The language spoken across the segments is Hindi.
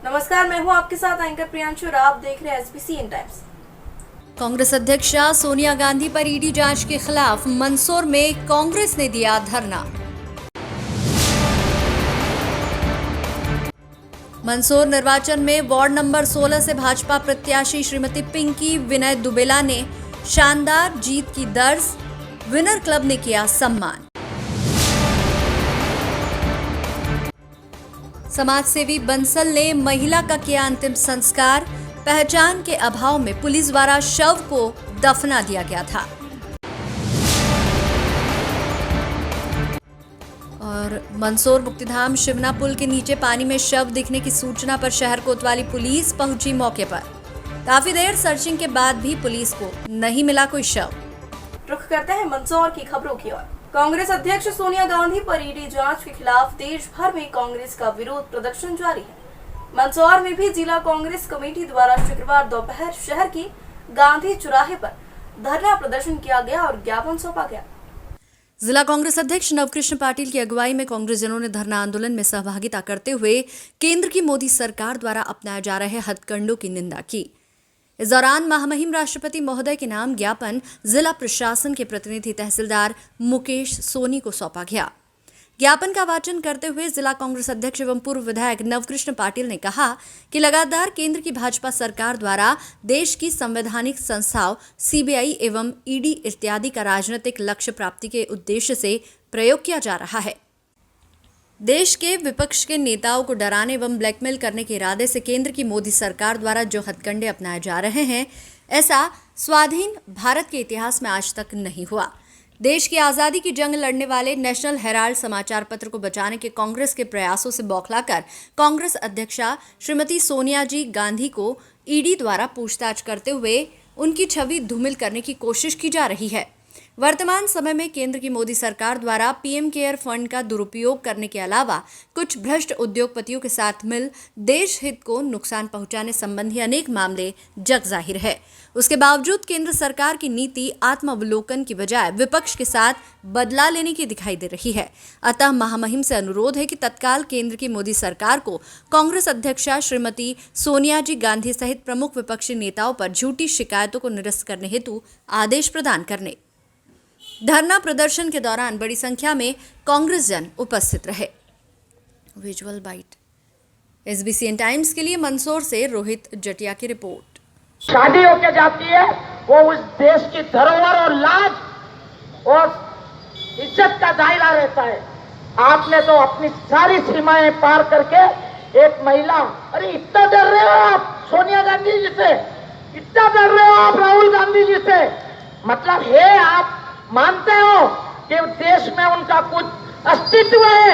नमस्कार, मैं हूं आपके साथ एंकर प्रियांशु और आप देख रहे हैं SBCN टाइम्स। कांग्रेस अध्यक्षा सोनिया गांधी पर ईडी जांच के खिलाफ मंदसौर में कांग्रेस ने दिया धरना। मंदसौर निर्वाचन में वार्ड नंबर 16 से भाजपा प्रत्याशी श्रीमती पिंकी विनय दुबेला ने शानदार जीत की दर्ज, विनर क्लब ने किया सम्मान। समाजसेवी बंसल ने महिला का किया अंतिम संस्कार, पहचान के अभाव में पुलिस द्वारा शव को दफना दिया गया था। और मंदसौर मुक्तिधाम शिवना पुल के नीचे पानी में शव दिखने की सूचना पर शहर कोतवाली पुलिस पहुंची मौके पर। काफी देर सर्चिंग के बाद भी पुलिस को नहीं मिला कोई शव। रुख करते हैं मंदसौर की खबरों की ओर। कांग्रेस अध्यक्ष सोनिया गांधी पर ईडी जांच के खिलाफ देश भर में कांग्रेस का विरोध प्रदर्शन जारी है। मंदसौर में भी जिला कांग्रेस कमेटी द्वारा शुक्रवार दोपहर शहर की गांधी चौराहे पर धरना प्रदर्शन किया गया और ज्ञापन सौंपा गया। जिला कांग्रेस अध्यक्ष नवकृष्ण पाटिल की अगुवाई में कांग्रेसजनों ने धरना आंदोलन में सहभागिता करते हुए केंद्र की मोदी सरकार द्वारा अपनाए जा रहे हथकंडों की निंदा की। इस दौरान महामहिम राष्ट्रपति महोदय के नाम ज्ञापन जिला प्रशासन के प्रतिनिधि तहसीलदार मुकेश सोनी को सौंपा गया। ज्ञापन का वाचन करते हुए जिला कांग्रेस अध्यक्ष एवं पूर्व विधायक नवकृष्ण पाटिल ने कहा कि लगातार केंद्र की भाजपा सरकार द्वारा देश की संवैधानिक संस्थाओं CBI एवं ED इत्यादि का राजनीतिक लक्ष्य प्राप्ति के उद्देश्य से प्रयोग किया जा रहा है। देश के विपक्ष के नेताओं को डराने एवं ब्लैकमेल करने के इरादे से केंद्र की मोदी सरकार द्वारा जो हथकंडे अपनाए जा रहे हैं, ऐसा स्वाधीन भारत के इतिहास में आज तक नहीं हुआ। देश की आज़ादी की जंग लड़ने वाले नेशनल हेराल्ड समाचार पत्र को बचाने के कांग्रेस के प्रयासों से बौखलाकर कांग्रेस अध्यक्षा श्रीमती सोनिया जी गांधी को ED द्वारा पूछताछ करते हुए उनकी छवि धूमिल करने की कोशिश की जा रही है। वर्तमान समय में केंद्र की मोदी सरकार द्वारा PM केयर फंड का दुरुपयोग करने के अलावा कुछ भ्रष्ट उद्योगपतियों के साथ मिल देश हित को नुकसान पहुंचाने संबंधी अनेक मामले जग जाहिर है। उसके बावजूद केंद्र सरकार की नीति आत्मावलोकन की बजाय विपक्ष के साथ बदला लेने की दिखाई दे रही है। अतः महामहिम से अनुरोध है कि तत्काल केंद्र की मोदी सरकार को कांग्रेस अध्यक्षा श्रीमती सोनिया जी गांधी सहित प्रमुख विपक्षी नेताओं पर झूठी शिकायतों को निरस्त करने हेतु आदेश प्रदान करने। धरना प्रदर्शन के दौरान बड़ी संख्या में कांग्रेस जन उपस्थित रहे। Visual bite. SBCN टाइम्स के लिए मंदसौर से रोहित जटिया की रिपोर्ट। शादी होके जाती है वो उस देश की धरोहर और लाज और इज्जत का दायरा रहता है। आपने तो अपनी सारी सीमाएं पार करके एक महिला, अरे इतना डर रहे हो आप सोनिया गांधी जी से, इतना डर रहे हो आप राहुल गांधी जी से, मतलब है आप मानते हो कि देश में उनका कुछ अस्तित्व है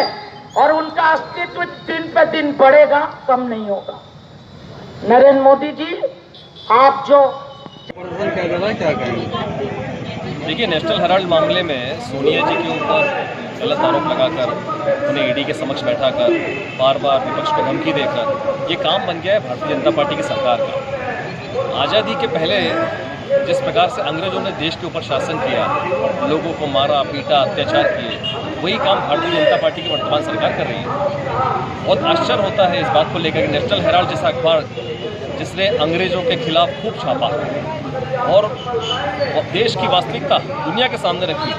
और उनका अस्तित्व दिन पे दिन बढ़ेगा, कम नहीं होगा। नरेंद्र मोदी जी, आप जो देखिए, नेशनल हेराल्ड मामले में सोनिया जी के ऊपर गलत आरोप लगाकर उन्हें ED के समक्ष बैठाकर बार बार विपक्ष को धमकी देकर ये काम बन गया है भारतीय जनता पार्टी की सरकार का। आज़ादी के पहले जिस प्रकार से अंग्रेजों ने देश के ऊपर शासन किया, लोगों को मारा पीटा अत्याचार किए, वही काम भारतीय जनता पार्टी की वर्तमान सरकार कर रही है। बहुत आश्चर्य होता है इस बात को लेकर कि नेशनल हेराल्ड जैसा अखबार जिसने अंग्रेजों के खिलाफ खूब छापा और देश की वास्तविकता दुनिया के सामने रखी,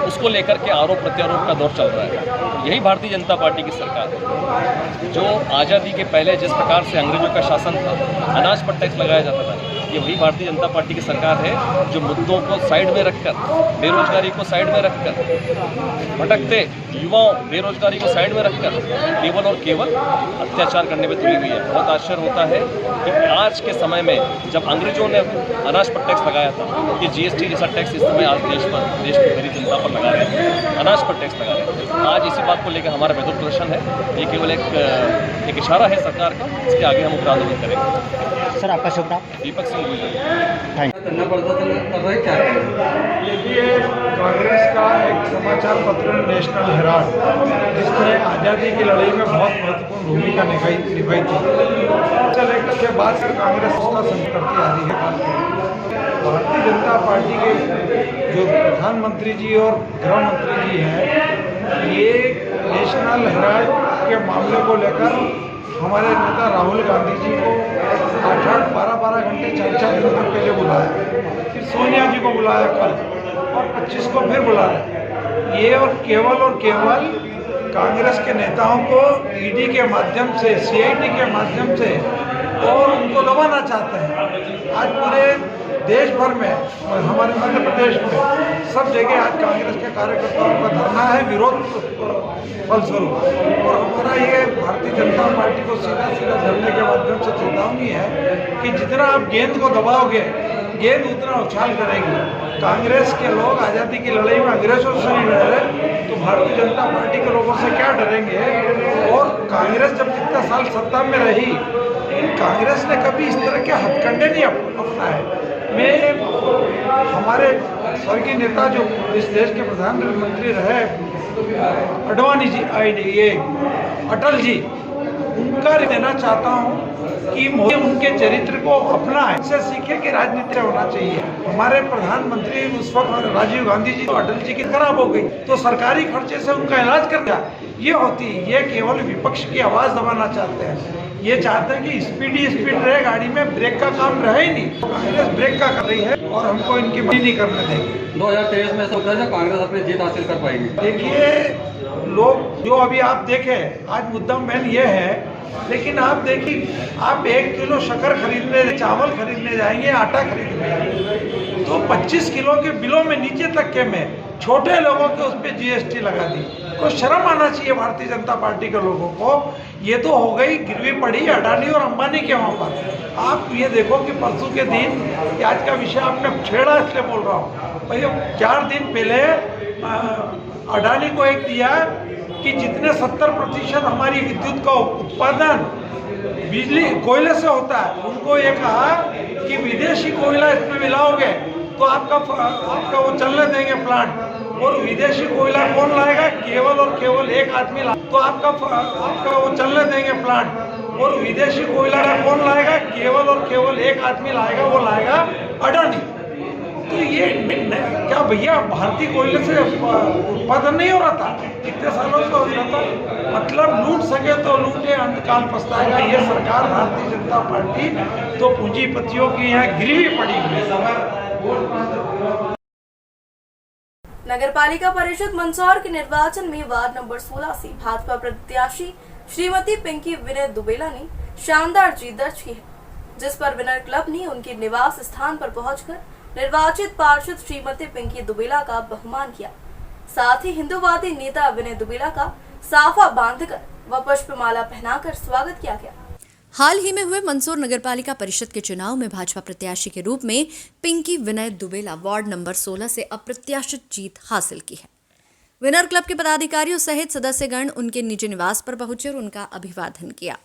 उसको लेकर के आरोप प्रत्यारोप का दौर चल रहा है। यही भारतीय जनता पार्टी की सरकार है जो आज़ादी के पहले जिस प्रकार से अंग्रेजों का शासन था, अनाज पर टैक्स लगाया जाता था, ये वही भारतीय जनता पार्टी की सरकार है जो मुद्दों को साइड में रखकर, बेरोजगारी को साइड में रखकर, भटकते युवाओं बेरोजगारी को साइड में रखकर केवल और केवल अत्याचार करने में तुली हुई है। बहुत आश्चर्य होता है कि आज के समय में जब अंग्रेजों ने अनाज पर टैक्स लगाया था, ये GST जैसा टैक्स इस समय आज देश की गरीब जनता पर लगा रहे हैं, अनाज पर टैक्स लगा रहे हैं। आज इसी बात को लेकर हमारा विरोध प्रदर्शन है। ये केवल एक इशारा है सरकार का, इसके आगे हम उग्र आंदोलन करेंगे। सर, आपका शुभ नाम? दीपक सिंह। करना पड़ता था, तब है क्या करें? देखिए, कांग्रेस का एक समाचार पत्र नेशनल हेराल्ड, जिसने आज़ादी की लड़ाई में बहुत महत्वपूर्ण भूमिका निभाई थी, चले के बाद से कांग्रेस उसका संघर्ष करती आ रही है। भारतीय जनता पार्टी के जो प्रधानमंत्री जी और गृह मंत्री जी हैं, ये नेशनल हेराल्ड के मामले को लेकर हमारे नेता राहुल गांधी जी को 8-8, 12-12 घंटे 4-4 दिन तक पहले बुलाया, फिर सोनिया जी को बुलाया कल और 25 को फिर बुला रहे। ये और केवल कांग्रेस के नेताओं को ईडी के माध्यम से, सीआईडी के माध्यम से और उनको दबाना चाहते हैं। आज पूरे देश भर में, हमारे मध्य प्रदेश में सब जगह आज कांग्रेस के कार्यकर्ताओं का धरना है विरोध फलस्वरूप, और हमारा ये भारतीय जनता पार्टी को सीधा धरने के माध्यम से चेतावनी है कि जितना आप गेंद को दबाओगे, गेंद उतना उछाल करेगी। कांग्रेस के लोग आज़ादी की लड़ाई में अंग्रेजों से नहीं डरे तो भारतीय जनता पार्टी के लोगों से क्या डरेंगे। और कांग्रेस जब कितना साल सत्ता में रही, कांग्रेस ने कभी इस तरह के हथकंडे नहीं अपनाए। मैं हमारे स्वर्गीय नेता जो इस देश के प्रधानमंत्री रहे अडवाणी जी, ये अटल जी, उनका देना चाहता हूँ कि मोदी उनके चरित्र को अपनाए, इससे सीखे कि राजनीति होना चाहिए। हमारे प्रधानमंत्री उस वक्त राजीव गांधी जी, अटल जी की खराब हो गई तो सरकारी खर्चे से उनका इलाज करना ये होती। ये केवल विपक्ष की आवाज दबाना चाहते हैं। ये चाहते हैं कि स्पीड रहे गाड़ी में, ब्रेक का काम रहे ही नहीं। कांग्रेस ब्रेक का कर रही है और हमको इनकी मदद नहीं करने देंगे। 2023 में ऐसा होता है कांग्रेस अपनी जीत हासिल कर पाएगी। देखिए, लोग जो अभी आप देखें, आज मुद्दा मेन ये है, लेकिन आप देखिए, आप 1 किलो शक्कर खरीदने, चावल खरीदने जाएंगे, आटा खरीदने जाएंगे तो 25 किलो के बिलों में नीचे तक के में छोटे लोगों के उस पर जीएसटी लगा दी। को शर्म आना चाहिए भारतीय जनता पार्टी के लोगों को। ये तो हो गई गिरवी पड़ी अडानी और अंबानी के वहाँ पर। आप ये देखो कि परसों के दिन, आज का विषय आपने छेड़ा इसलिए बोल रहा हूँ, भाई 4 दिन पहले अडानी को एक दिया कि जितने 70% हमारी विद्युत का उत्पादन बिजली कोयले से होता है, उनको ये कहा कि विदेशी कोयला इसमें मिलाओगे तो आपका वो चलने देंगे प्लांट। और विदेशी कोयला कौन लाएगा? केवल और केवल एक आदमी तो आपका वो चलने देंगे प्लांट। और विदेशी कोयला कौन लाएगा? केवल और केवल एक आदमी लाएगा, वो लाएगा अडानी। तो ये क्या भैया भारतीय कोयले से उत्पादन नहीं हो रहा था? कितने सालों से हो रहा था। मतलब लूट सके तो लूटे, अंतकाल पछताएगा। ये सरकार भारतीय जनता पार्टी तो पूंजीपतियों की यहाँ गिरवी पड़ी हुई है। नगरपालिका परिषद मंदसौर के निर्वाचन में वार्ड नंबर 16 से भाजपा प्रत्याशी श्रीमती पिंकी विनय दुबेला ने शानदार जीत दर्ज की है, जिस पर विनर क्लब ने उनके निवास स्थान पर पहुंचकर निर्वाचित पार्षद श्रीमती पिंकी दुबेला का बहुमान किया। साथ ही हिंदूवादी नेता विनय दुबेला का साफा बांधकर व पुष्पमाला पहनाकर स्वागत किया गया। हाल ही में हुए मंदसौर नगरपालिका परिषद के चुनाव में भाजपा प्रत्याशी के रूप में पिंकी विनय दुबेला वार्ड नंबर 16 से अप्रत्याशित जीत हासिल की है। विनर क्लब के पदाधिकारियों सहित सदस्यगण उनके निजी निवास पर पहुंचे और उनका अभिवादन किया।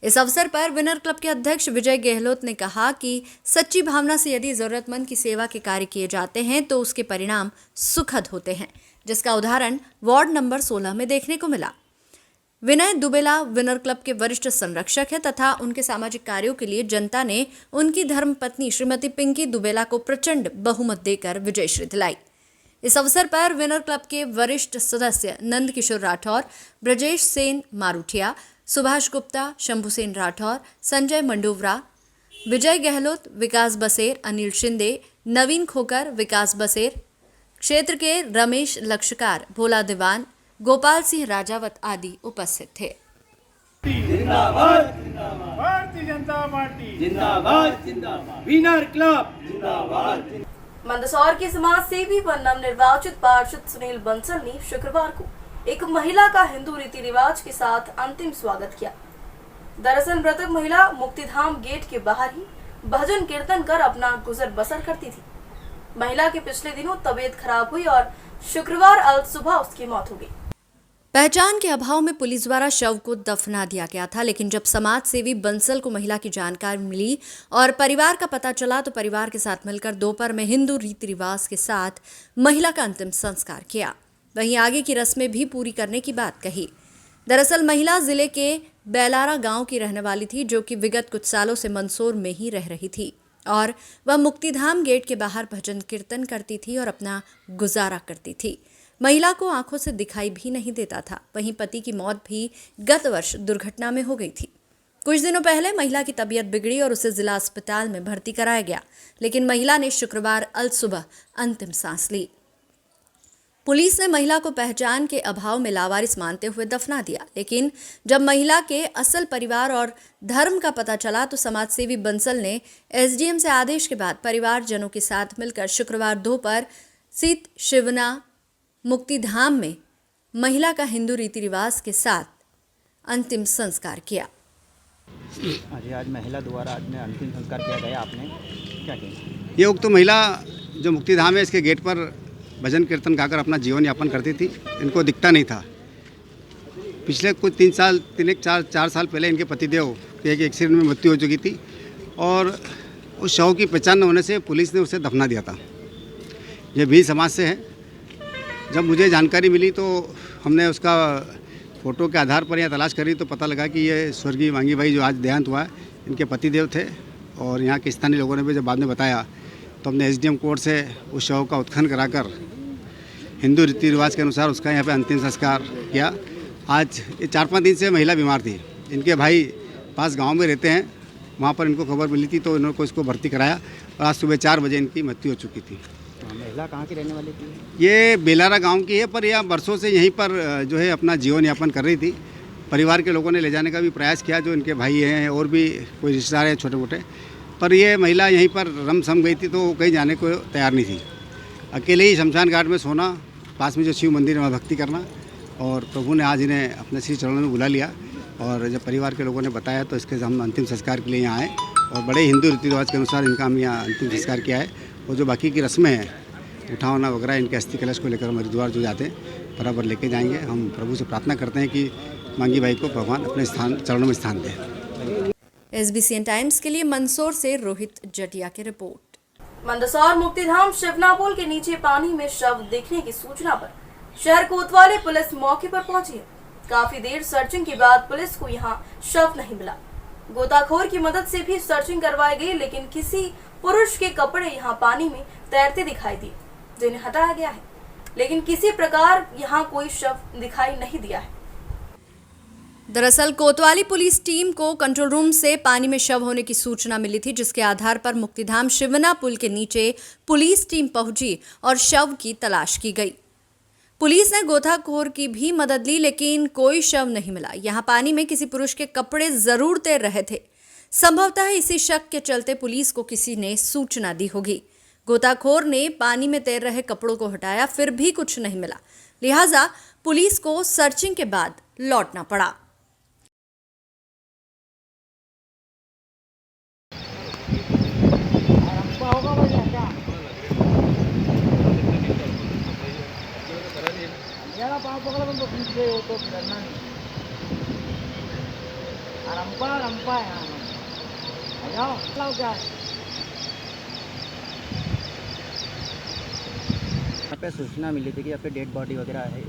इस अवसर पर विनर क्लब के अध्यक्ष विजय गहलोत ने कहा कि सच्ची भावना से यदि जरूरतमंद की सेवा के कार्य किए जाते हैं तो उसके परिणाम सुखद होते हैं, जिसका उदाहरण वार्ड नंबर 16 में देखने को मिला। विनय दुबेला विनर क्लब के वरिष्ठ संरक्षक है तथा उनके सामाजिक कार्यों के लिए जनता ने उनकी धर्मपत्नी श्रीमती पिंकी दुबेला को प्रचंड बहुमत देकर विजयश्री दिलाई। इस अवसर पर विनर क्लब के वरिष्ठ सदस्य नंद किशोर राठौर, ब्रजेश सेन मारूठिया, सुभाष गुप्ता, शंभू सेन राठौर, संजय मंडोवरा, विजय गहलोत, विकास बसेर, अनिल शिंदे, नवीन खोकर, विकास बसेर, क्षेत्र के रमेश लक्षकार, भोला दीवान, गोपाल सिंह राजावत आदि उपस्थित थे। जिंदाबाद भारतीय जनता पार्टी जिंदाबाद जिंदाबाद विनर क्लब जिंदाबाद। मंदसौर के समाज सेवी व नवनिर्वाचित पार्षद सुनील बंसल ने शुक्रवार को एक महिला का हिंदू रीति रिवाज के साथ अंतिम स्वागत किया। दरअसल मृतक महिला मुक्तिधाम गेट के बाहर ही भजन कीर्तन कर अपना गुजर बसर करती थी। महिला की पिछले दिनों तबीयत खराब हुई और शुक्रवार अल सुबह उसकी मौत हो गई। पहचान के अभाव में पुलिस द्वारा शव को दफना दिया गया था, लेकिन जब समाज सेवी बंसल को महिला की जानकारी मिली और परिवार का पता चला तो परिवार के साथ मिलकर दोपहर में हिंदू रीति रिवाज के साथ महिला का अंतिम संस्कार किया। वहीं आगे की रस्में भी पूरी करने की बात कही। दरअसल महिला जिले के बेलारा गांव की रहने वाली थी, जो कि विगत कुछ सालों से मंदसौर में ही रह रही थी और वह मुक्तिधाम गेट के बाहर भजन कीर्तन करती थी और अपना गुजारा करती थी। महिला को आंखों से दिखाई भी नहीं देता था। वहीं पति की मौत भी गत वर्ष दुर्घटना में हो गई थी। कुछ दिनों पहले महिला की तबीयत बिगड़ी और उसे जिला अस्पताल में भर्ती कराया गया, लेकिन महिला ने शुक्रवार अलसुबह अंतिम सांस ली। पुलिस ने महिला को पहचान के अभाव में लावारिस मानते हुए दफना दिया, लेकिन जब महिला के असल परिवार और धर्म का पता चला तो समाजसेवी बंसल ने एसडीएम से आदेश के बाद परिवारजनों के साथ मिलकर शुक्रवार दोपहर सीत शिवना मुक्तिधाम में महिला का हिंदू रीति रिवाज के साथ अंतिम संस्कार किया। आज महिला द्वारा आज में अंतिम संस्कार किया गया, आपने क्या किया? ये उक्त महिला जो मुक्तिधाम है इसके गेट पर भजन कीर्तन गाकर अपना जीवन यापन करती थी। इनको दिखता नहीं था। पिछले कुछ 4 साल पहले इनके पतिदेव के एक एक्सीडेंट में मृत्यु हो चुकी थी और उस शव की पहचान न होने से पुलिस ने उसे दफना दिया था। ये भी समाज से है। जब मुझे जानकारी मिली तो हमने उसका फ़ोटो के आधार पर यहाँ तलाश करी तो पता लगा कि ये स्वर्गीय मांगी भाई जो आज देहांत हुआ है इनके पतिदेव थे। और यहाँ के स्थानीय लोगों ने भी जब बाद में बताया तो हमने एसडीएम कोर्ट से उस शव का उत्खनन कराकर हिंदू रीति रिवाज के अनुसार उसका यहाँ पे अंतिम संस्कार किया। आज ये 4-5 दिन से महिला बीमार थी। इनके भाई पास गांव में रहते हैं, वहाँ पर इनको खबर मिली थी तो इन्होंने इसको भर्ती कराया और आज सुबह 4 बजे इनकी मृत्यु हो चुकी थी। महिला कहाँ की रहने वाली थी? ये बेलारा गांव की है, पर यह बरसों से यहीं पर जो है अपना जीवन यापन कर रही थी। परिवार के लोगों ने ले जाने का भी प्रयास किया, जो इनके भाई हैं और भी कोई रिश्तेदार हैं छोटे मोटे, पर ये महिला यहीं पर रम सम गई थी तो कहीं जाने को तैयार नहीं थी। अकेले ही शमशान घाट में सोना, पास में जो शिव मंदिर है वहाँ भक्ति करना, और प्रभु ने आज इन्हें अपने श्री चरणों में बुला लिया। और जब परिवार के लोगों ने बताया तो इसके हम अंतिम संस्कार के लिए यहाँ आए और बड़े हिंदू रीति रिवाज के अनुसार इनका हम यहाँ अंतिम संस्कार किया है। और जो बाकी की रस्में हैं, उठाना वगैरह, इनके अस्थि कलश को लेकर हम हरिद्वार जो जाते हैं बराबर लेके जाएंगे। हम प्रभु से प्रार्थना करते हैं कि मांगी भाई को भगवान अपने चरणों में स्थान दें। एसबीसीएन टाइम्स के लिए मंदसौर से रोहित जटिया की रिपोर्ट। मंदसौर मुक्तिधाम शिवना पुल के नीचे पानी में शव दिखने की सूचना पर शहर कोतवाली पुलिस मौके पर पहुंची है। काफी देर सर्चिंग के बाद पुलिस को यहां शव नहीं मिला। गोताखोर की मदद से भी सर्चिंग करवाई गई, लेकिन किसी पुरुष के कपड़े यहां पानी में तैरते दिखाई दिए, जिन्हें हटाया गया है, लेकिन किसी प्रकार यहां कोई शव दिखाई नहीं दिया है। दरअसल कोतवाली पुलिस टीम को कंट्रोल रूम से पानी में शव होने की सूचना मिली थी, जिसके आधार पर मुक्तिधाम शिवना पुल के नीचे पुलिस टीम पहुंची और शव की तलाश की गई। पुलिस ने गोताखोर की भी मदद ली, लेकिन कोई शव नहीं मिला। यहां पानी में किसी पुरुष के कपड़े जरूर तैर रहे थे। संभवतः इसी शक के चलते पुलिस को किसी ने सूचना दी होगी। गोताखोर ने पानी में तैर रहे कपड़ों को हटाया, फिर भी कुछ नहीं मिला, लिहाजा पुलिस को सर्चिंग के बाद लौटना पड़ा। यहाँ पे सूचना मिली थी कि आपके डेड बॉडी वगैरह है,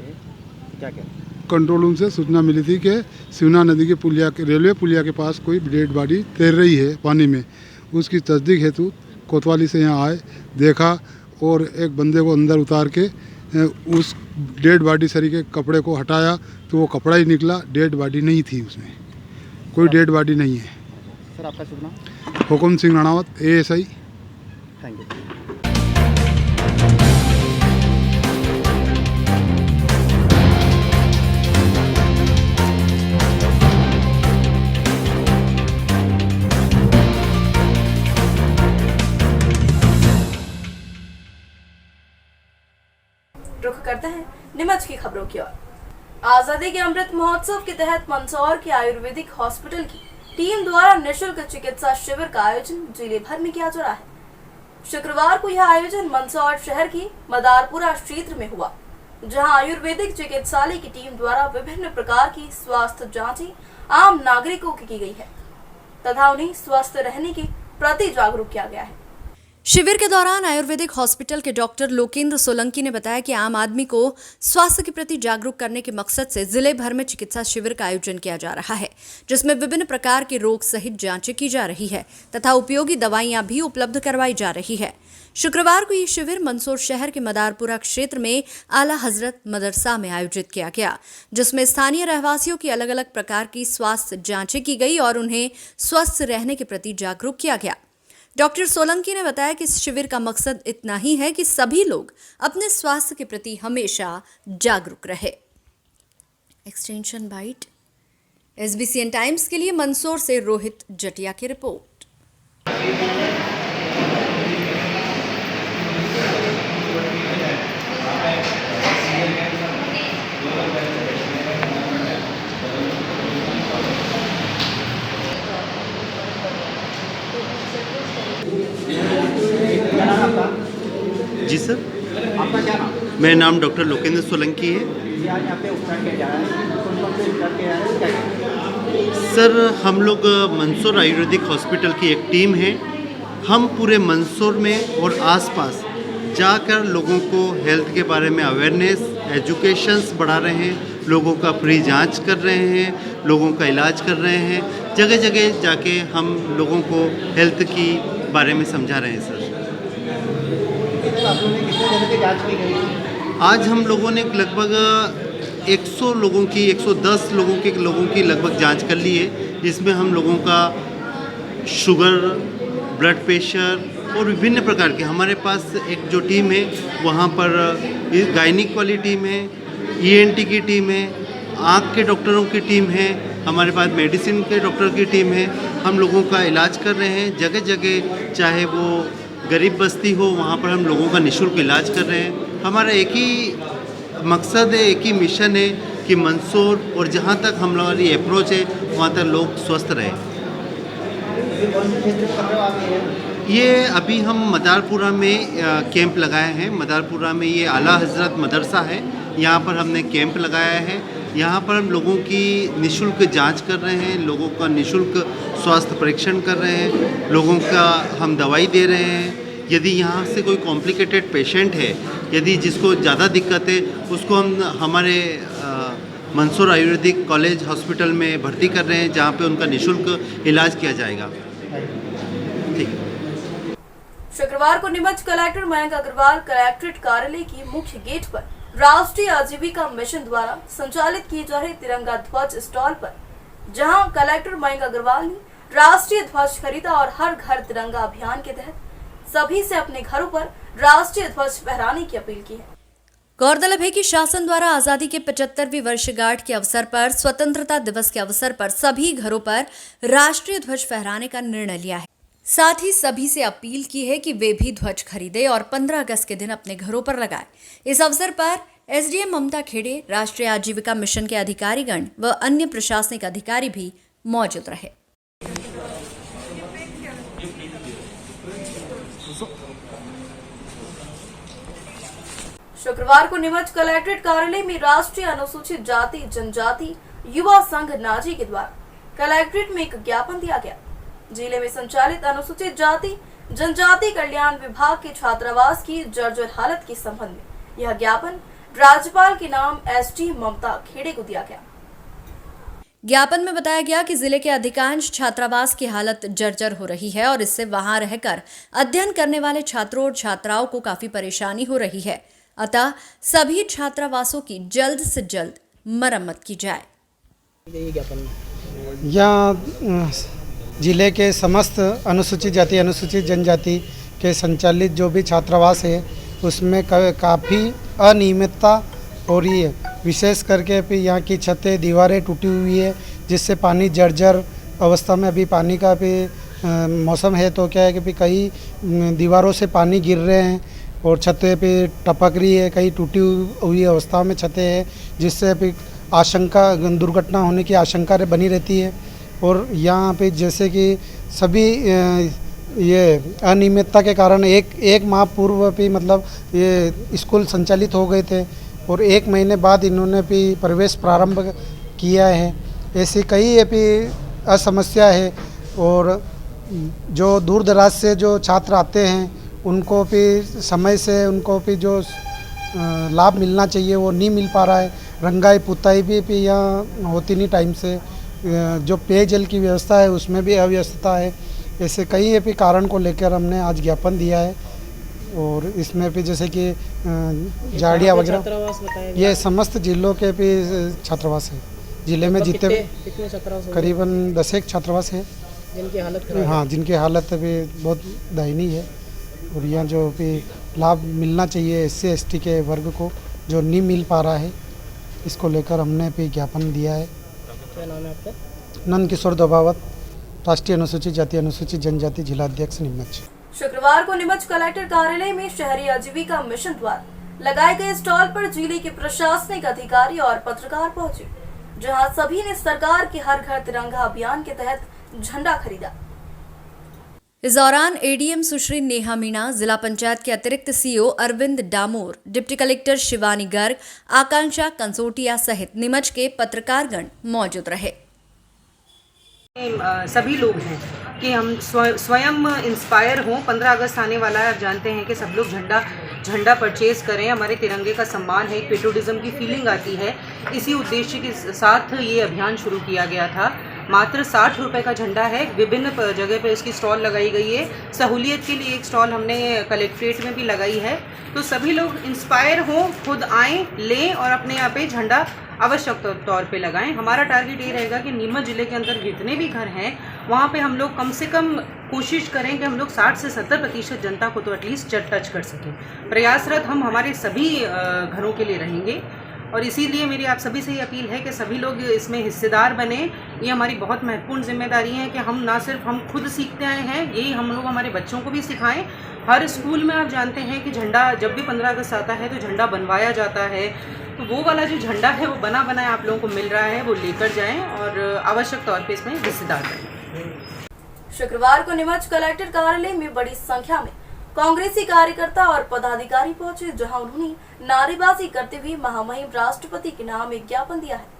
क्या क्या? कंट्रोल रूम से सूचना मिली थी कि शिवना नदी के पुलिया के रेलवे पुलिया के पास कोई डेड बॉडी तैर रही है पानी में। उसकी तस्दीक हेतु कोतवाली से यहाँ आए, देखा और एक बंदे को अंदर उतार के उस डेड बॉडी सरी के कपड़े को हटाया तो वो कपड़ा ही निकला, डेड बॉडी नहीं थी उसमें, कोई डेड बॉडी नहीं है। सर आपका शुभ नाम? Hukum Singh Ranawat, ASI। Thank you. रुख करते हैं नीमच की खबरों की ओर। आजादी के अमृत महोत्सव के तहत मंदसौर के आयुर्वेदिक हॉस्पिटल की टीम द्वारा निःशुल्क चिकित्सा शिविर का आयोजन जिले भर में किया जा रहा है। शुक्रवार को यह आयोजन मंदसौर शहर की मदारपुरा क्षेत्र में हुआ, जहां आयुर्वेदिक चिकित्सालय की टीम द्वारा विभिन्न प्रकार की स्वास्थ्य जांचें आम नागरिकों की गई है तथा उन्हें स्वस्थ रहने के प्रति जागरूक किया गया है। शिविर के दौरान आयुर्वेदिक हॉस्पिटल के डॉक्टर लोकेंद्र सोलंकी ने बताया कि आम आदमी को स्वास्थ्य के प्रति जागरूक करने के मकसद से जिले भर में चिकित्सा शिविर का आयोजन किया जा रहा है, जिसमें विभिन्न प्रकार के रोग सहित जांचें की जा रही है तथा उपयोगी दवाइयां भी उपलब्ध करवाई जा रही है। शुक्रवार को ये शिविर मंदसौर शहर के मदारपुरा क्षेत्र में आला हजरत मदरसा में आयोजित किया गया, जिसमें स्थानीय रहवासियों की अलग अलग प्रकार की स्वास्थ्य जांचें की गई और उन्हें स्वस्थ रहने के प्रति जागरूक किया गया। डॉक्टर सोलंकी ने बताया कि इस शिविर का मकसद इतना ही है कि सभी लोग अपने स्वास्थ्य के प्रति हमेशा जागरूक रहे। एक्सटेंशन बाइट SBCN टाइम्स के लिए मंदसौर से रोहित जटिया की रिपोर्ट। जी सर, आपका क्या नाम? मेरा नाम डॉक्टर लोकेंद्र सोलंकी है। ये आज यहाँ पे उपचार किया जा रहा है, कौन से उपचार किया जा रहा है, क्या क्या? सर, हम लोग मंदसौर आयुर्वेदिक हॉस्पिटल की एक टीम है। हम पूरे मंदसौर में और आसपास जाकर लोगों को हेल्थ के बारे में अवेयरनेस, एजुकेशंस बढ़ा रहे हैं, लोगों का फ्री जांच कर रहे हैं, लोगों का इलाज कर रहे हैं। जगह जगह जाके हम लोगों को हेल्थ की बारे में समझा रहे हैं सर। आप लोगों ने कितने जगह की जांच की गई? आज हम लोगों ने लगभग 100 लोगों की 110 लोगों की लगभग जांच कर ली है। इसमें हम लोगों का शुगर, ब्लड प्रेशर और विभिन्न प्रकार के, हमारे पास एक जो टीम है वहाँ पर गायनिक वाली टीम है, ENT की टीम है, आँख के डॉक्टरों की टीम है, हमारे पास मेडिसिन के डॉक्टर की टीम है। हम लोगों का इलाज कर रहे हैं जगह जगह, चाहे वो गरीब बस्ती हो, वहाँ पर हम लोगों का निःशुल्क इलाज कर रहे हैं। हमारा एक ही मकसद है, एक ही मिशन है कि मंदसौर और जहाँ तक हम लोगों की अप्रोच है वहाँ तक लोग स्वस्थ रहें। ये अभी हम मदारपुरा में कैंप लगाए हैं। मदारपुरा में ये आला हजरत मदरसा है, यहाँ पर हमने कैंप लगाया है। यहाँ पर हम लोगों की निःशुल्क जांच कर रहे हैं, लोगों का निःशुल्क स्वास्थ्य परीक्षण कर रहे हैं, लोगों का हम दवाई दे रहे हैं। यदि यहाँ से कोई कॉम्प्लिकेटेड पेशेंट है, यदि जिसको ज़्यादा दिक्कत है, उसको हम हमारे मंदसौर आयुर्वेदिक कॉलेज हॉस्पिटल में भर्ती कर रहे हैं, जहाँ पे उनका निःशुल्क इलाज किया जाएगा। ठीक। शुक्रवार को नीमच कलेक्टर मयंक अग्रवाल कलेक्ट्रेट कार्यालय की मुख्य गेट पर राष्ट्रीय आजीविका मिशन द्वारा संचालित किए जा रहे तिरंगा ध्वज स्टॉल पर, जहां कलेक्टर मयंक अग्रवाल ने राष्ट्रीय ध्वज खरीदा और हर घर तिरंगा अभियान के तहत सभी से अपने घरों पर राष्ट्रीय ध्वज फहराने की अपील की है। गौरतलब है कि शासन द्वारा आजादी के 75वीं वर्षगांठ के अवसर पर, स्वतंत्रता दिवस के अवसर पर सभी घरों पर राष्ट्रीय ध्वज फहराने का निर्णय लिया है। साथ ही सभी से अपील की है कि वे भी ध्वज खरीदें और 15 अगस्त के दिन अपने घरों पर लगाएं। इस अवसर पर SDM ममता खेड़े, राष्ट्रीय आजीविका मिशन के अधिकारीगण व अन्य प्रशासनिक अधिकारी भी मौजूद रहे। शुक्रवार को नीमच कलेक्ट्रेट कार्यालय में राष्ट्रीय अनुसूचित जाति जनजाति युवा संघ नाजी के द्वारा कलेक्ट्रेट में एक ज्ञापन दिया गया। जिले में संचालित अनुसूचित जाति जनजाति कल्याण विभाग के छात्रावास की जर्जर हालत के संबंध में यह ज्ञापन राज्यपाल के नाम ST ममता खेड़े को दिया गया। ज्ञापन में बताया गया कि जिले के अधिकांश छात्रावास की हालत जर्जर हो रही है और इससे वहां रहकर अध्ययन करने वाले छात्रों और छात्राओं को काफी परेशानी हो रही है। अतः सभी छात्रावासों की जल्द से जल्द मरम्मत की जाए। यहाँ जिले के समस्त अनुसूचित जाति अनुसूचित जनजाति के संचालित जो भी छात्रावास है उसमें काफ़ी अनियमितता हो रही है। विशेष करके फिर यहाँ की छतें दीवारें टूटी हुई है, जिससे पानी जर्जर अवस्था में अभी पानी का भी मौसम है, तो क्या है कि कई दीवारों से पानी गिर रहे हैं और छतें पे टपक रही है, कई टूटी हुई अवस्था में छतें हैं, जिससे फिर आशंका दुर्घटना होने की आशंका बनी रहती है। और यहाँ पे जैसे कि सभी ये अनियमितता के कारण एक माह पूर्व भी मतलब ये स्कूल संचालित हो गए थे और 1 महीने बाद इन्होंने भी प्रवेश प्रारंभ किया है। ऐसी कई भी असमस्या है और जो दूर दराज से जो छात्र आते हैं उनको भी समय से उनको भी जो लाभ मिलना चाहिए वो नहीं मिल पा रहा है। रंगाई पुताई भी यहाँ होती नहीं टाइम से। जो पेयजल की व्यवस्था है उसमें भी अव्यवस्था है। ऐसे कई भी कारण को लेकर हमने आज ज्ञापन दिया है। और इसमें भी जैसे कि झाड़ियाँ वगैरह, ये समस्त जिलों के भी छात्रावास है। जिले में जितने करीबन 10 छात्रावास है जिनकी हालत, हाँ, जिनकी हालत भी बहुत दयनीय है। और यहाँ जो भी लाभ मिलना चाहिए SC ST के वर्ग को जो नहीं मिल पा रहा है, इसको लेकर हमने भी ज्ञापन दिया है। क्या नाम है आपका? नंद किशोर दोबावत, राष्ट्रीय अनुसूचित जाति अनुसूचित जनजाति जिलाध्यक्ष नीमच। शुक्रवार को नीमच कलेक्टर कार्यालय में शहरी आजीविका मिशन द्वारा लगाए गए स्टॉल पर जिले के प्रशासनिक अधिकारी और पत्रकार पहुंचे, जहां सभी ने सरकार के हर घर तिरंगा अभियान के तहत झंडा खरीदा। इस दौरान ADM सुश्री नेहा मीणा, जिला पंचायत के अतिरिक्त CO Arvind Damor, deputy collector Shivani Garg, Akanksha Kansotia सहित नीमच के पत्रकारगण मौजूद रहे। सभी लोग हैं कि हम स्वयं इंस्पायर हों। 15 अगस्त आने वाला है, आप जानते हैं कि सब लोग झंडा परचेज़ करें, हमारे तिरंगे का सम्मान है, पेट्रोटिज्म की फीलिंग आती है। इसी उद्देश्य के साथ ये अभियान शुरू किया गया था। मात्र 60 रुपये का झंडा है। विभिन्न जगह पर इसकी स्टॉल लगाई गई है। सहूलियत के लिए एक स्टॉल हमने कलेक्ट्रेट में भी लगाई है। तो सभी लोग इंस्पायर हों, खुद आएँ, लें और अपने यहाँ पे झंडा आवश्यक तौर पे लगाएं। हमारा टारगेट ये रहेगा कि नीमच जिले के अंदर जितने भी घर हैं वहाँ पे हम लोग कम से कम कोशिश करें कि हम लोग 60 से 70% जनता को तो एटलीस्ट टच कर सकें। प्रयासरत हम हमारे सभी घरों के लिए रहेंगे और इसीलिए मेरी आप सभी से ये अपील है कि सभी लोग इसमें हिस्सेदार बने। ये हमारी बहुत महत्वपूर्ण जिम्मेदारी है कि हम ना सिर्फ हम खुद सीखते आए हैं, यही हम लोग हमारे बच्चों को भी सिखाएं। हर स्कूल में आप जानते हैं कि झंडा जब भी 15 अगस्त आता है तो झंडा बनवाया जाता है। तो वो वाला जो झंडा है वो बना बनाया आप लोगों को मिल रहा है, वो लेकर जाएं और आवश्यक तौर पे इसमें हिस्सेदार बनें। शुक्रवार को नीमच कलेक्टर कार्यालय में बड़ी संख्या में कांग्रेसी कार्यकर्ता और पदाधिकारी पहुंचे, जहां उन्होंने नारेबाजी करते हुए महामहिम राष्ट्रपति के नाम एक ज्ञापन दिया है।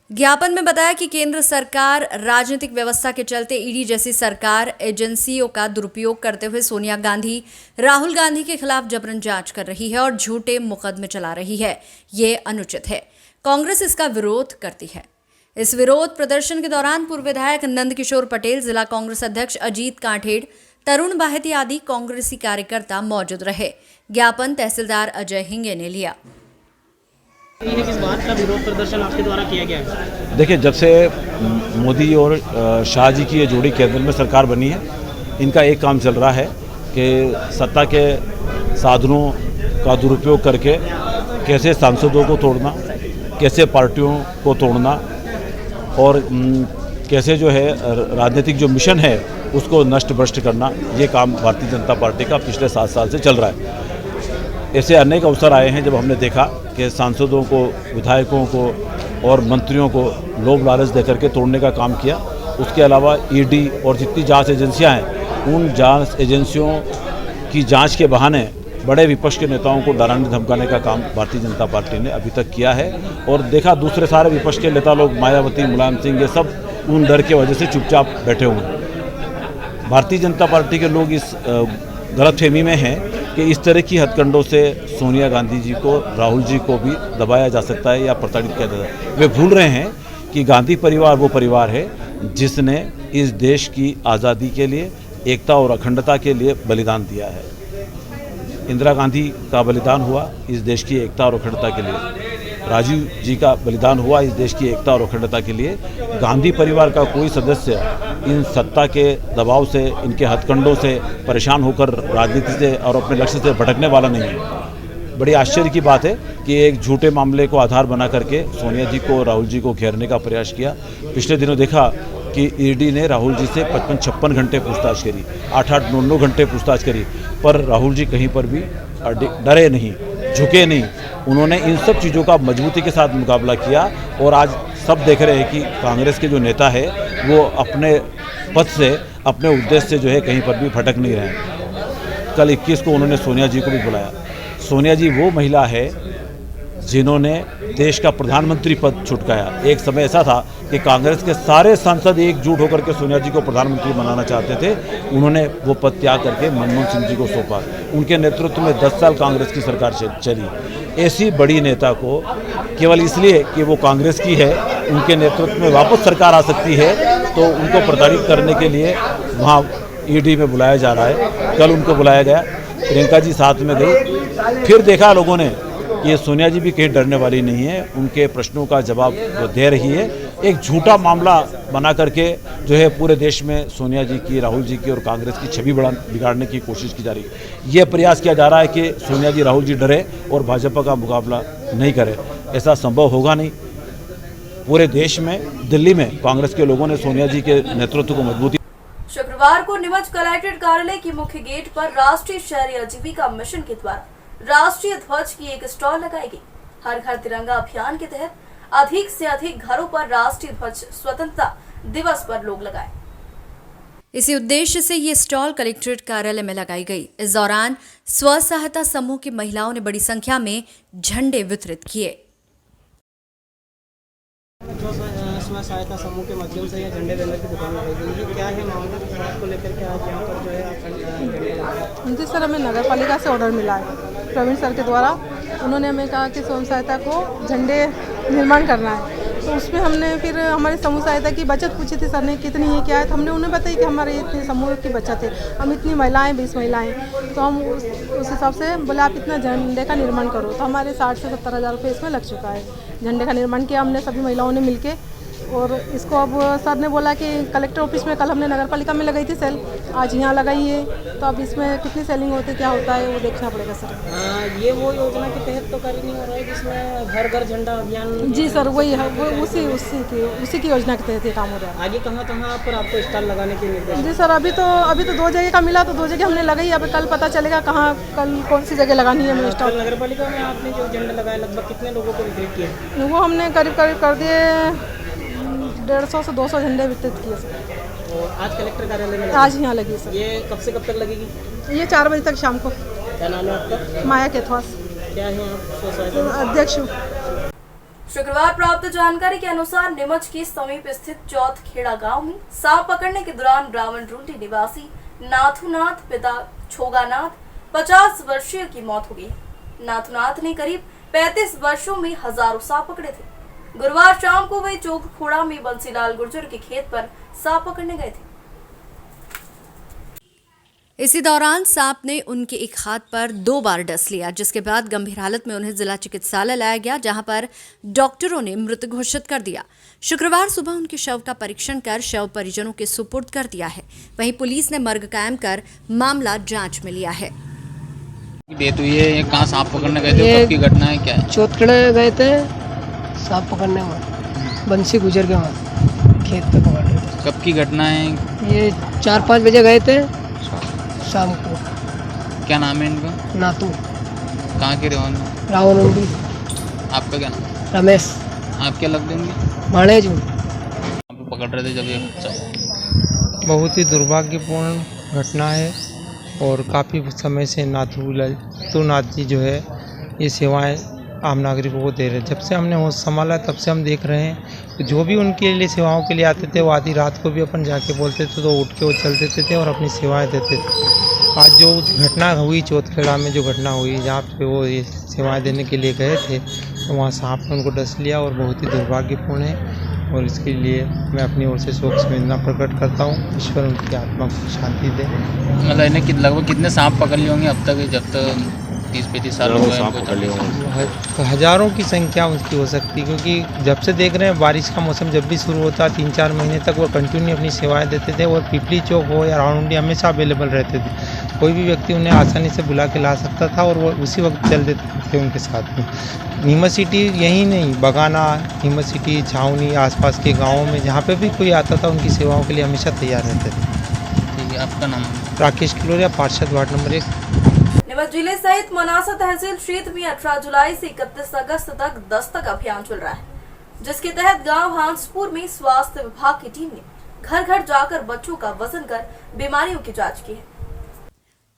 ज्ञापन में बताया कि केंद्र सरकार राजनीतिक व्यवस्था के चलते ईडी जैसी सरकार एजेंसियों का दुरुपयोग करते हुए सोनिया गांधी, राहुल गांधी के खिलाफ जबरन जांच कर रही है और झूठे मुकदमे चला रही है। ये अनुचित है। कांग्रेस इसका विरोध करती है। इस विरोध प्रदर्शन के दौरान पूर्व विधायक नंद किशोर पटेल, जिला कांग्रेस अध्यक्ष अजीत कांठेड़, तरुण बाहेती आदि कांग्रेसी कार्यकर्ता मौजूद रहे। ज्ञापन तहसीलदार अजय हिंगे ने लिया। किस बात का विरोध प्रदर्शन आपके द्वारा किया गया है? देखिए, जब से मोदी और शाह जी की ये जोड़ी केंद्र में सरकार बनी है, इनका एक काम चल रहा है कि सत्ता के साधनों का दुरुपयोग करके कैसे सांसदों को तोड़ना, कैसे पार्टियों को तोड़ना और कैसे जो है राजनीतिक जो मिशन है उसको नष्ट भ्रष्ट करना, ये काम भारतीय जनता पार्टी का पिछले 7 साल से चल रहा है। ऐसे अनेक अवसर आए हैं जब हमने देखा कि सांसदों को, विधायकों को और मंत्रियों को लोभ लालच देकर के तोड़ने का काम किया। उसके अलावा ईडी और जितनी जांच एजेंसियां हैं, उन जांच एजेंसियों की जांच के बहाने बड़े विपक्ष के नेताओं को डराने धमकाने का काम भारतीय जनता पार्टी ने अभी तक किया है। और देखा दूसरे सारे विपक्ष के नेता लोग, मायावती, मुलायम सिंह, ये सब उन डर की वजह से चुपचाप बैठे हुए हैं। भारतीय जनता पार्टी के लोग इस गलतफहमी में हैं कि इस तरह की हथकंडों से सोनिया गांधी जी को, राहुल जी को भी दबाया जा सकता है या प्रताड़ित किया जा सकता है। वे भूल रहे हैं कि गांधी परिवार वो परिवार है जिसने इस देश की आज़ादी के लिए, एकता और अखंडता के लिए बलिदान दिया है। इंदिरा गांधी का बलिदान हुआ इस देश की एकता और अखंडता के लिए, राजीव जी का बलिदान हुआ इस देश की एकता और अखंडता के लिए। गांधी परिवार का कोई सदस्य इन सत्ता के दबाव से, इनके हथकंडों से परेशान होकर राजनीति से और अपने लक्ष्य से भटकने वाला नहीं है। बड़ी आश्चर्य की बात है कि एक झूठे मामले को आधार बना करके सोनिया जी को, राहुल जी को घेरने का प्रयास किया। पिछले दिनों देखा कि ईडी ने राहुल जी से 55-56 घंटे पूछताछ करी, 8-8, 9-9 घंटे पूछताछ करी, पर राहुल जी कहीं पर भी डरे नहीं, झुके नहीं। उन्होंने इन सब चीज़ों का मजबूती के साथ मुकाबला किया और आज सब देख रहे हैं कि कांग्रेस के जो नेता है वो अपने पद से, अपने उद्देश्य से जो है कहीं पर भी भटक नहीं रहे। कल 21 को उन्होंने सोनिया जी को भी बुलाया। सोनिया जी वो महिला है जिन्होंने देश का प्रधानमंत्री पद छुटकाया। एक समय ऐसा था कि कांग्रेस के सारे सांसद एकजुट होकर के सोनिया जी को प्रधानमंत्री बनाना चाहते थे। उन्होंने वो पद त्याग करके मनमोहन सिंह जी को सौंपा। उनके नेतृत्व में 10 साल कांग्रेस की सरकार चली। ऐसी बड़ी नेता को केवल इसलिए कि वो कांग्रेस की है, उनके नेतृत्व में वापस सरकार आ सकती है, तो उनको प्रताड़ित करने के लिए वहाँ ईडी में बुलाया जा रहा है। कल उनको बुलाया गया, प्रियंका जी साथ में गई। फिर देखा लोगों ने कि ये सोनिया जी भी कहीं डरने वाली नहीं है, उनके प्रश्नों का जवाब वो दे रही है। एक झूठा मामला बना करके जो है पूरे देश में सोनिया जी की, राहुल जी की और कांग्रेस की छवि बिगाड़ने की कोशिश की जा रही है। ये प्रयास किया जा रहा है कि सोनिया जी, राहुल जी डरे और भाजपा का मुकाबला नहीं करे। ऐसा संभव होगा नहीं। पूरे देश में, दिल्ली में कांग्रेस के लोगों ने सोनिया जी के नेतृत्व को मजबूती। शुक्रवार को नीमच कलेक्ट्रेट कार्यालय की मुख्य गेट पर राष्ट्रीय शहरी आजीविका मिशन के द्वारा राष्ट्रीय ध्वज की एक स्टॉल लगाई गई। हर घर तिरंगा अभियान के तहत अधिक से अधिक घरों पर राष्ट्रीय ध्वज स्वतंत्रता दिवस पर लोग लगाए। इसी उद्देश्य से ये स्टॉल कलेक्ट्रेट कार्यालय में लगाई गई। इस दौरान स्व सहायता समूह की महिलाओं ने बड़ी संख्या में झंडे वितरित किए। स्व सहायता समूह के माध्यम से यह झंडे देने की दुकान लगाई गई है। क्या है मामला को लेकर के आज यहाँ पर जो है? जी सर, हमें नगर पालिका से ऑर्डर मिला है प्रवीण सर के द्वारा। उन्होंने हमें कहा कि स्वयं सहायता को झंडे निर्माण करना है, तो उसमें हमने फिर हमारे समूह सहायता की बचत पूछी थी सर ने कितनी है क्या है, तो हमने उन्हें बताई कि हमारे इतने समूह की बचत है, हम इतनी महिलाएं 20 महिलाएं, तो हम उस हिसाब से बोले आप इतना झंडे का निर्माण करो। तो हमारे 60 से 70 हज़ार रुपये इसमें लग चुका है। झंडे का निर्माण किया हमने सभी महिलाओं ने मिलके, और इसको अब सर ने बोला कि कलेक्टर ऑफिस में कल हमने नगर पालिका में लगाई थी सेल, आज यहाँ लगाई है, तो अब इसमें कितनी सेलिंग होती है, क्या होता है, वो देखना पड़ेगा सर। ये वो योजना के तहत तो कार्य नहीं हो रहा है जिसमें घर घर झंडा अभियान? जी सर, वही है, वो उसी की योजना के तहत ये काम हो रहा है। आगे कहाँ पर आपको स्टॉल लगाने के निर्देश? जी सर, अभी तो 2 जगह का मिला, तो 2 जगह हमने लगाई। अब कल पता चलेगा कहाँ कल कौन सी जगह लगानी है हमें स्टॉल। नगर पालिका में आपने जो झंडा लगाया लगभग कितने लोगों को वितरित किया? वो हमने करीब कर दिए 150 से 200 झंडे वितरित किए सर। और आज कलेक्टर कार्यालय में आज यहाँ लगी सर। ये कब से कब तक लगेगी? ये 4 बजे तक शाम को। क्या नाम है आपका? माया केथवास। क्या है आप? अध्यक्ष। शुक्रवार प्राप्त जानकारी के अनुसार नीमच के समीप स्थित चौथखेड़ा गांव में सांप पकड़ने के दौरान ब्राह्मण रूटी निवासी नाथुनाथ पिता छोगानाथ 50 वर्षीय की मौत हो गई। नाथुनाथ ने करीब 35 वर्षों में हजारों सांप पकड़े थे। गुरुवार शाम को वे चोखखोड़ा में बंसीलाल गुर्जर के खेत पर सांप पकड़ने गए थे। इसी दौरान सांप ने उनके एक हाथ पर 2 बार डस लिया, जिसके बाद गंभीर हालत में उन्हें जिला चिकित्सालय लाया गया, जहां पर डॉक्टरों ने मृत घोषित कर दिया। शुक्रवार सुबह उनके शव का परीक्षण कर शव परिजनों के सुपुर्द कर दिया है। वहीं पुलिस ने मर्ग कायम कर मामला जांच में लिया है। डेथ हुई है, ये कहाँ सांप पकड़ने गए थे, कब की घटना है, क्या है? चौथखेड़े गए थे सांप पकड़ने में, बंसी गुजर के वहाँ खेत पे पकड़ रहे थे। कब की घटना है? ये 4-5 बजे गए थे शाम को। क्या नाम है इनका? नातू। कहाँ के रहने? रावनंदी। आपका क्या नाम? रमेश। आप क्या लग देंगे? माणेजू। आप पकड़ रहे थे जब ये बच्चा? बहुत ही दुर्भाग्यपूर्ण घटना है और काफ़ी समय से नाथुनाथ जी जो है ये सेवाएं आम नागरिकों को दे रहे हैं। जब से हमने होश संभाला तब से हम देख रहे हैं जो भी उनके लिए सेवाओं के लिए आते थे वो आधी रात को भी अपन जाके बोलते थे तो उठ के वो चल देते थे और अपनी सेवाएं देते थे। आज जो घटना हुई चौथखेड़ा में, जो घटना हुई जहाँ पे वो ये सेवाएं देने के लिए गए थे, तो वहाँ सांप ने उनको डस लिया और बहुत ही दुर्भाग्यपूर्ण है और इसके लिए मैं अपनी ओर से शोक संवेदना प्रकट करता हूँ। ईश्वर उनकी आत्मा को शांति दे। मतलब इन्हें लगभग कितने सांप पकड़ लिए होंगे अब तक, जब तक 30-35 साल हो गए? हजारों की संख्या उसकी हो सकती है, क्योंकि जब से देख रहे हैं बारिश का मौसम जब भी शुरू होता 3-4 महीने तक वो कंटिन्यू अपनी सेवाएं देते थे और पिपली चौक हो या रावनडी हमेशा अवेलेबल रहते थे। कोई भी व्यक्ति उन्हें आसानी से बुला के ला सकता था और वो उसी वक्त चल देते थे उनके साथ में। नीमच सिटी यही नहीं, बगाना, नीमच सिटी, छावनी, आसपास के गाँवों में जहाँ पर भी कोई आता था उनकी सेवाओं के लिए हमेशा तैयार रहते थे। ठीक है, आपका नाम? राकेश किलोरिया, पार्षद वार्ड नंबर 1। नीमच जिले सहित मनासा तहसील क्षेत्र में 18 जुलाई से 31 अगस्त तक दस्तक अभियान चल रहा है, जिसके तहत गांव हांसपुर में स्वास्थ्य विभाग की टीम ने घर घर जाकर बच्चों का वजन कर बीमारियों की जांच की है।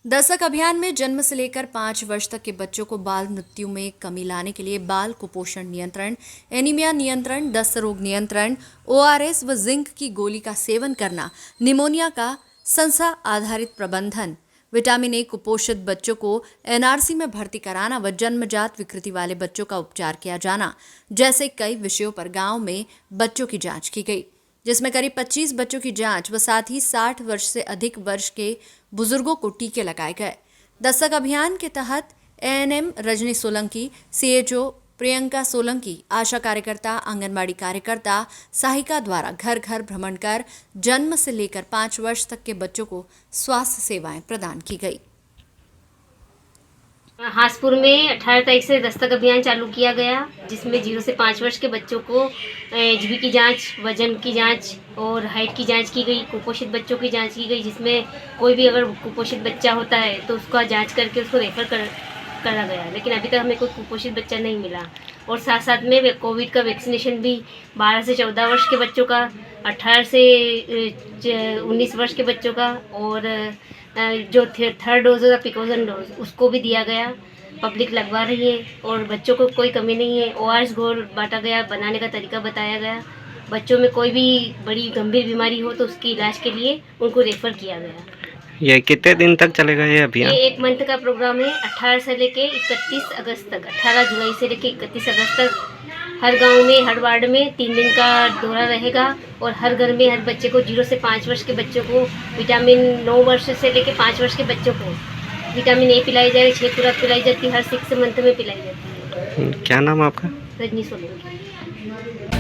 दस्तक अभियान में जन्म से लेकर 5 वर्ष तक के बच्चों को बाल मृत्यु में कमी लाने के लिए बाल कुपोषण नियंत्रण, एनीमिया नियंत्रण, दस्त रोग नियंत्रण, ORS व जिंक की गोली का सेवन करना, निमोनिया का संस्था आधारित प्रबंधन, विटामिन ए कुपोषित बच्चों को NRC में भर्ती कराना व जन्मजात विकृति वाले बच्चों का उपचार किया जाना जैसे कई विषयों पर गांव में बच्चों की जांच की गई, जिसमें करीब 25 बच्चों की जांच व साथ ही 60 वर्ष से अधिक वर्ष के बुजुर्गों को टीके लगाए गए। दस्तक अभियान के तहत ANM रजनी सोलंकी, CHO प्रियंका सोलंकी, आशा कार्यकर्ता, आंगनबाड़ी कार्यकर्ता, सहायिका द्वारा घर घर भ्रमण कर जन्म से लेकर 5 वर्ष तक के बच्चों को स्वास्थ्य सेवाएं प्रदान की गई। हासपुर में 18 तारीख से दस्तक अभियान चालू किया गया, जिसमें 0 से 5 वर्ष के बच्चों को HB की जांच, वजन की जांच और हाइट की जांच की गई। कुपोषित बच्चों की जांच की गई, जिसमें कोई भी अगर कुपोषित बच्चा होता है तो उसका जांच करके उसको रेफर करा गया, लेकिन अभी तक हमें कोई कुपोषित बच्चा नहीं मिला। और साथ साथ में कोविड का वैक्सीनेशन भी 12 से 14 वर्ष के बच्चों का, 18 से 19 वर्ष के बच्चों का और जो थर्ड डोज होगा प्रिकॉशन डोज उसको भी दिया गया। पब्लिक लगवा रही है और बच्चों को कोई कमी नहीं है। ORS घोल बांटा गया, बनाने का तरीका बताया गया। बच्चों में कोई भी बड़ी गंभीर बीमारी हो तो उसकी इलाज के लिए उनको रेफ़र किया गया। ये कितने दिन तक चलेगा ये अभियान? ये 1 मंथ का प्रोग्राम है, 18 से लेके 31 अगस्त तक, 18 जुलाई से लेके 31 अगस्त तक हर गांव में, हर वार्ड में 3 दिन का दौरा रहेगा और हर घर में हर बच्चे को 0 से 5 वर्ष के बच्चों को विटामिन 9 वर्ष से लेके 5 वर्ष के बच्चों को विटामिन ए पिलाई जाएगी। 6 खुराक पिलाई जाती है, हर 6 मंथ में पिलाई जाती है। क्या नाम आपका? रजनी सोलंकी।